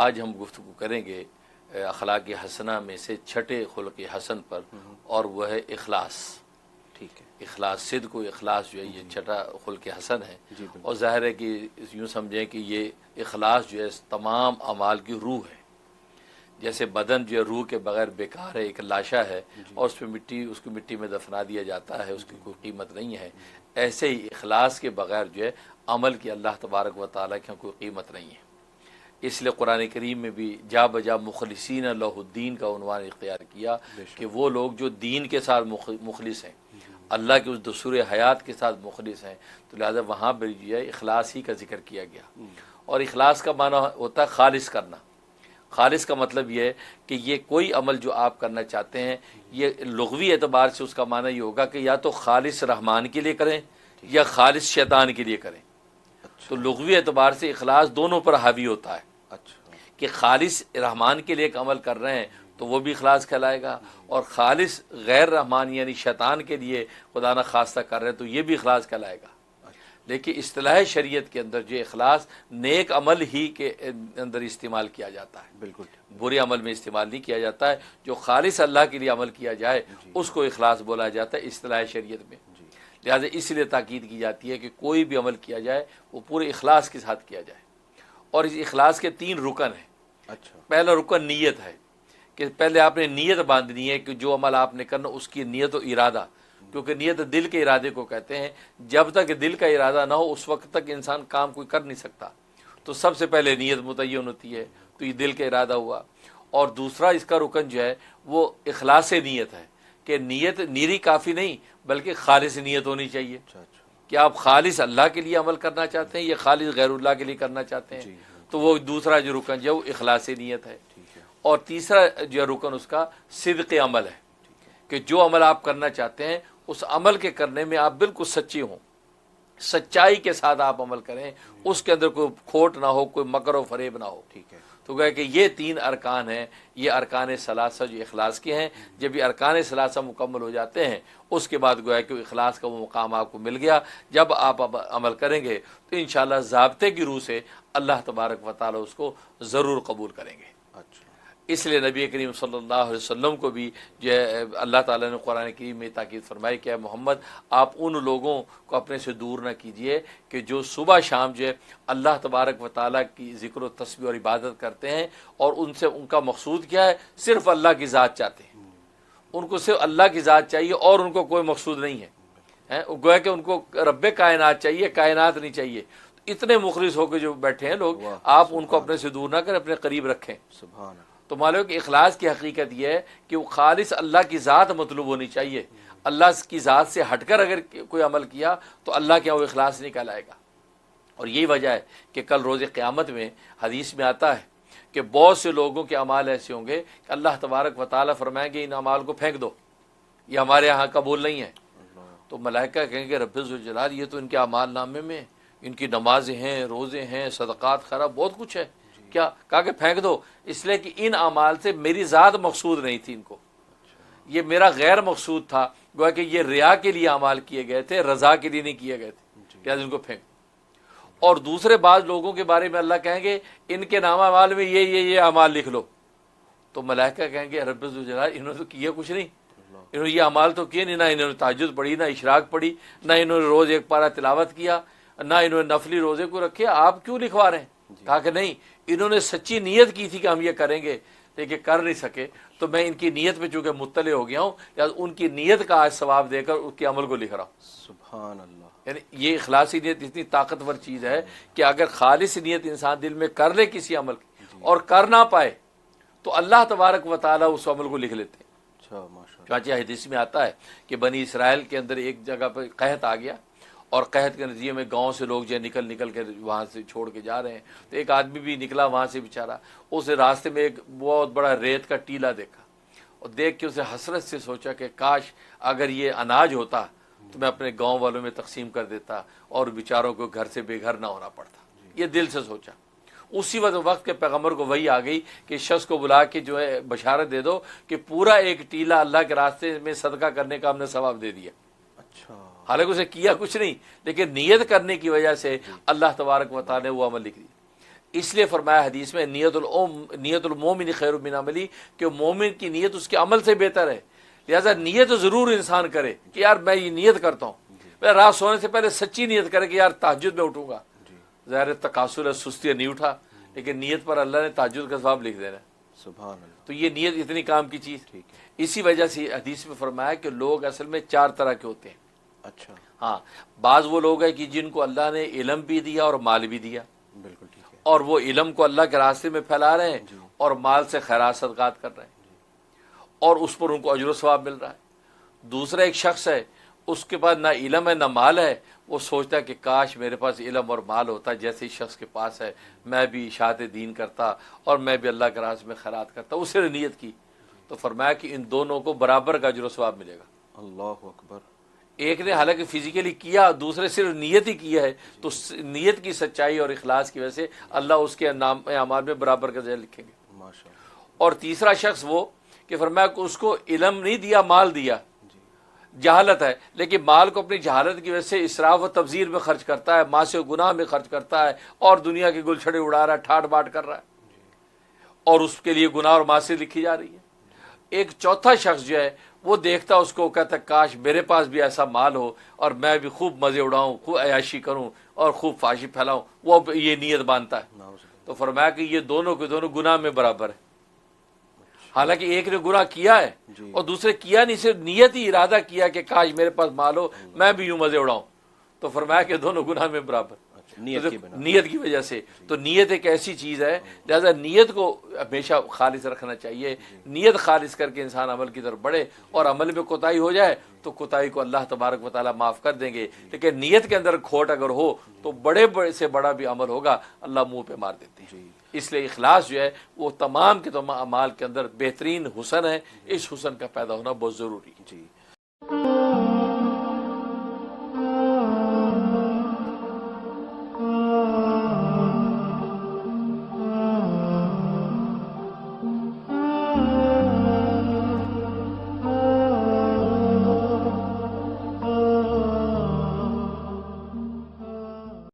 آج ہم گفتگو کریں گے اخلاق حسنہ میں سے چھٹے خلق حسن پر، اور وہ ہے اخلاص۔ ٹھیک ہے، اخلاص، صدق و اخلاص جو ہے یہ چھٹا خلق حسن ہے۔ جی بالکل، اور ظاہر ہے کہ یوں سمجھیں کہ یہ اخلاص جو ہے تمام اعمال کی روح ہے۔ جیسے بدن جو ہے روح کے بغیر بیکار ہے، ایک لاشا ہے، اور اس کو مٹی میں دفنا دیا جاتا ہے، اس کی کوئی قیمت نہیں ہے، ایسے ہی اخلاص کے بغیر جو ہے عمل کی اللہ تبارک و تعالیٰ کی کوئی قیمت نہیں ہے۔ اس لیے قرآن کریم میں بھی جا بجا مخلصین لہ الدین کا عنوان اختیار کیا کہ وہ لوگ جو دین کے ساتھ مخلص ہیں، اللہ کے اس دستور حیات کے ساتھ مخلص ہیں، تو لہذا وہاں بھی جو ہے اخلاص ہی کا ذکر کیا گیا۔ اور اخلاص کا معنی ہوتا ہے خالص کرنا۔ خالص کا مطلب یہ ہے کہ یہ کوئی عمل جو آپ کرنا چاہتے ہیں، یہ لغوی اعتبار سے اس کا معنی یہ ہوگا کہ یا تو خالص رحمان کے لیے کریں یا خالص شیطان کے لیے کریں۔ تو لغوی اعتبار سے اخلاص دونوں پر حاوی ہوتا ہے کہ خالص رحمان کے لیے ایک عمل کر رہے ہیں تو وہ بھی اخلاص کہلائے گا، اور خالص غیر رحمان یعنی شیطان کے لیے خدا نہ خواستہ کر رہے ہیں تو یہ بھی اخلاص کہلائے گا۔ لیکن اصطلاح شریعت کے اندر جو اخلاص نیک عمل ہی کے اندر استعمال کیا جاتا ہے، بالکل برے عمل میں استعمال نہیں کیا جاتا ہے۔ جو خالص اللہ کے لیے عمل کیا جائے اس کو اخلاص بولا جاتا ہے اصطلاح شریعت میں۔ لہٰذا اس لیے تاکید کی جاتی ہے کہ کوئی بھی عمل کیا جائے وہ پورے اخلاص کے ساتھ کیا جائے۔ اور اس اخلاص کے 3 رکن ہیں۔ پہلا رکن نیت ہے کہ پہلے آپ نے نیت باندھنی ہے کہ جو عمل آپ نے کرنا اس کی نیت و ارادہ، کیونکہ نیت دل کے ارادے کو کہتے ہیں۔ جب تک دل کا ارادہ نہ ہو اس وقت تک انسان کام کوئی کر نہیں سکتا۔ تو سب سے پہلے نیت متعین ہوتی ہے، تو یہ دل کا ارادہ ہوا۔ اور دوسرا اس کا رکن جو ہے وہ اخلاص نیت ہے کہ نیت نیری کافی نہیں بلکہ خالص نیت ہونی چاہیے کہ آپ خالص اللہ کے لیے عمل کرنا چاہتے ہیں یا خالص غیر اللہ کے لیے کرنا چاہتے ہیں۔ تو وہ دوسرا جو رکن جو ہے وہ اخلاص نیت ہے۔ اور تیسرا جو رکن اس کا صدق عمل ہے کہ جو عمل آپ کرنا چاہتے ہیں اس عمل کے کرنے میں آپ بالکل سچے ہوں، سچائی کے ساتھ آپ عمل کریں، اس کے اندر کوئی کھوٹ نہ ہو، کوئی مکر و فریب نہ ہو۔ تو گویا کہ یہ 3 ارکان ہیں، یہ ارکان ثلاثہ جو اخلاص کے ہیں۔ جب یہ ارکان ثلاثہ مکمل ہو جاتے ہیں اس کے بعد گویا کہ اخلاص کا وہ مقام آپ کو مل گیا۔ جب آپ عمل کریں گے تو انشاءاللہ ضابطے کی روح سے اللہ تبارک و تعالی اس کو ضرور قبول کریں گے۔ اس لیے نبی کریم صلی اللہ علیہ وسلم کو بھی جو ہے اللہ تعالیٰ نے قرآن کریم میں تاکید فرمائی کہ اے محمد آپ ان لوگوں کو اپنے سے دور نہ کیجیے کہ جو صبح شام جو ہے اللہ تبارک و تعالیٰ کی ذکر و تسبیح اور عبادت کرتے ہیں، اور ان کا مقصود کیا ہے؟ صرف اللہ کی ذات چاہتے ہیں۔ ان کو صرف اللہ کی ذات چاہیے اور ان کو کوئی مقصود نہیں ہے۔ گویا کہ ان کو رب کائنات چاہیے، کائنات نہیں چاہیے۔ اتنے مخلص ہو کے جو بیٹھے ہیں لوگ، آپ ان کو اپنے سے دور نہ کریں، اپنے قریب رکھیں۔ سبحان اللہ۔ تو معلوم کہ اخلاص کی حقیقت یہ ہے کہ وہ خالص اللہ کی ذات مطلوب ہونی چاہیے۔ اللہ کی ذات سے ہٹ کر اگر کوئی عمل کیا تو اللہ کے وہ اخلاص نہیں کہلائے گا۔ اور یہی وجہ ہے کہ کل روز قیامت میں حدیث میں آتا ہے کہ بہت سے لوگوں کے اعمال ایسے ہوں گے کہ اللہ تبارک و تعالیٰ فرمائیں گے ان اعمال کو پھینک دو، یہ ہمارے ہاں قبول نہیں ہے۔ تو ملائکہ کہیں گے رب ذوالجلال یہ تو ان کے اعمال نامے میں، ان کی نمازیں ہیں، روزے ہیں، صدقات خیرات بہت کچھ ہے، کیا کہا کہ پھینک دو؟ اس لیے کہ ان اعمال سے میری ذات مقصود نہیں تھی، ان کو یہ میرا غیر مقصود تھا۔ گویا کہ یہ ریا کے لیے اعمال کیے گئے تھے، رضا کے لیے نہیں کیے گئے تھے، لہٰذا ان کو پھینک۔ اور دوسرے بعض لوگوں کے بارے میں اللہ کہیں گے ان کے نامہ اعمال میں یہ اعمال لکھ لو۔ تو ملائکہ کہیں گے رب ذوالجلال انہوں نے تو کیا کچھ نہیں، انہوں نے یہ اعمال تو کیے نہیں، نہ انہوں نے تہجد پڑھی، نہ اشراق پڑھی، نہ انہوں نے روز ایک پارہ تلاوت کیا، نہ انہوں نے نفلی روزے کو رکھے، آپ کیوں لکھوا رہے ہیں؟ کہا کہ نہیں، انہوں نے سچی نیت کی تھی کہ ہم یہ کریں گے لیکن کر نہیں سکے، تو میں ان کی نیت پہ چونکہ مطلع ہو گیا ہوں لہٰذا ان کی نیت کا آج ثواب دے کر اس کے عمل کو لکھ رہا ہوں۔ سبحان اللہ۔ یعنی یہ اخلاصی نیت اتنی طاقتور چیز ہے کہ اگر خالص نیت انسان دل میں کر لے کسی عمل کی اور کر نہ پائے تو اللہ تبارک و تعالیٰ اس عمل کو لکھ لیتے ہیں۔ چنانچہ حدیث میں آتا ہے کہ بنی اسرائیل کے اندر ایک جگہ پہ قحط آ گیا، اور قحط کے نتیجے میں گاؤں سے لوگ جو ہے نکل کے وہاں سے چھوڑ کے جا رہے ہیں، تو ایک آدمی بھی نکلا وہاں سے بیچارہ، اس راستے میں ایک بہت بڑا ریت کا ٹیلا دیکھا، اور دیکھ کے اسے حسرت سے سوچا کہ کاش اگر یہ اناج ہوتا تو میں اپنے گاؤں والوں میں تقسیم کر دیتا اور بیچاروں کو گھر سے بے گھر نہ ہونا پڑتا، یہ دل سے سوچا۔ اسی وقت کے پیغمبر کو وہی آ گئی کہ شخص کو بلا کے جو ہے بشارت دے دو کہ پورا ایک ٹیلا اللہ کے راستے میں صدقہ کرنے کا ہم نے ثواب دے دیا۔ حالانکہ اسے کیا کچھ نہیں لیکن نیت کرنے کی وجہ سے اللہ تبارک و تعالی نے وہ عمل لکھ دی۔ اس لیے فرمایا حدیث میں نیت المومن خیر من عملی، کہ مومن کی نیت اس کے عمل سے بہتر ہے۔ لہٰذا نیت ضرور انسان کرے کہ یار میں یہ نیت کرتا ہوں، میں رات سونے سے پہلے سچی نیت کرے کہ یار تہجد میں اٹھوں گا۔ ظاہر تقاصر ہے، سستی ہے، نہیں اٹھا، لیکن نیت پر اللہ نے تہجد کا ثواب لکھ دینا ہے۔ سبحان اللہ، تو یہ نیت اتنی کام کی چیز۔ ٹھیک ہے، اسی وجہ سے حدیث میں فرمایا کہ لوگ اصل میں 4 طرح کے ہوتے ہیں۔ اچھا، ہاں، بعض وہ لوگ ہیں کہ جن کو اللہ نے علم بھی دیا اور مال بھی دیا، بالکل ٹھیک ہے، اور وہ علم کو اللہ کے راستے میں پھیلا رہے ہیں اور مال سے خیرات صدقات کر رہے ہیں، اور اس پر ان کو اجر و ثواب مل رہا ہے۔ دوسرا ایک شخص ہے، اس کے پاس نہ علم ہے نہ مال ہے، وہ سوچتا ہے کہ کاش میرے پاس علم اور مال ہوتا جیسے اس شخص کے پاس ہے، میں بھی اشاعت دین کرتا اور میں بھی اللہ کے راستے میں خیرات کرتا۔ اسے نے نیت کی تو فرمایا کہ ان دونوں کو برابر کا اجر و ثواب ملے گا۔ اللہ اکبر، ایک نے حالانکہ فزیکلی کیا، دوسرے صرف نیت ہی کیا ہے، تو نیت کی سچائی اور اخلاص کی وجہ سے اللہ اس کے نام اعمال میں برابر کا ذیل لکھیں گے۔ ماشاء اللہ، اور تیسرا شخص وہ کہ فرمایا کہ اس کو علم نہیں دیا، مال دیا، جہالت ہے، لیکن مال کو اپنی جہالت کی وجہ سے اسراف و تبذیر میں خرچ کرتا ہے، معاصی و گناہ میں خرچ کرتا ہے، اور دنیا کے گلچھڑے اڑا رہا ہے، ٹھاٹ باٹ کر رہا ہے، اور اس کے لیے گناہ اور معاصی لکھی جا رہی ہے۔ ایک چوتھا شخص جو ہے وہ دیکھتا، اس کو کہتا ہے کاش میرے پاس بھی ایسا مال ہو اور میں بھی خوب مزے اڑاؤں، خوب عیاشی کروں اور خوب فحاشی پھیلاؤں، وہ یہ نیت باندھتا ہے۔ نعوذ باللہ، تو فرمایا کہ یہ دونوں کے دونوں گناہ میں برابر ہے، حالانکہ ایک نے گناہ کیا ہے جی، اور دوسرے کیا نہیں، صرف نیت ہی ارادہ کیا کہ کاش میرے پاس مال ہو، میں بھی یوں مزے اڑاؤں، تو فرمایا کہ دونوں گناہ میں برابر۔ اچھا، نیت کی بنا، نیت کی وجہ سے تو نیت ایک ایسی چیز ہے، لہذا نیت کو ہمیشہ خالص رکھنا چاہیے۔ نیت خالص کر کے انسان عمل کی طرف بڑھے، اور عمل میں کوتاہی ہو جائے تو کوتاہی کو اللہ تبارک و تعالیٰ معاف کر دیں گے، لیکن نیت کے اندر کھوٹ اگر ہو تو بڑے سے بڑا بھی عمل ہوگا اللہ منہ پہ مار دیتے ہیں۔ جی، اس لیے اخلاص جو ہے وہ تمام کے تمام اعمال کے اندر بہترین حسن ہے، اس حسن کا پیدا ہونا بہت ضروری ہے۔ جی۔